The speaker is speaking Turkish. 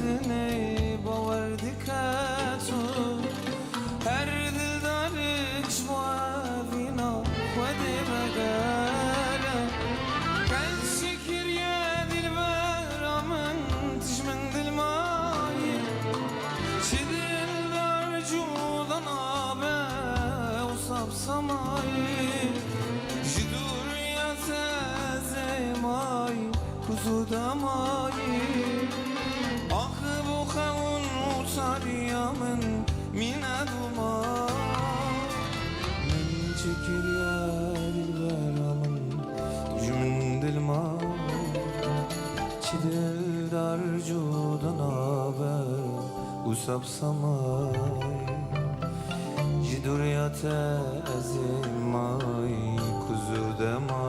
دني باوردك تو هر دل دارك موافينا ودي مقالة كان شكر يا دل برامن تجمن دل ماي شدل دار جودان آبه وصاب سماي جدور يا تزماي kuzu damayı Ah bu kavun uçar yamın mine duman Men çekir ya dilberamın Tücümün dilman Çidil darcudan haber Usap samay Jidur ya tezimay Kuzu demay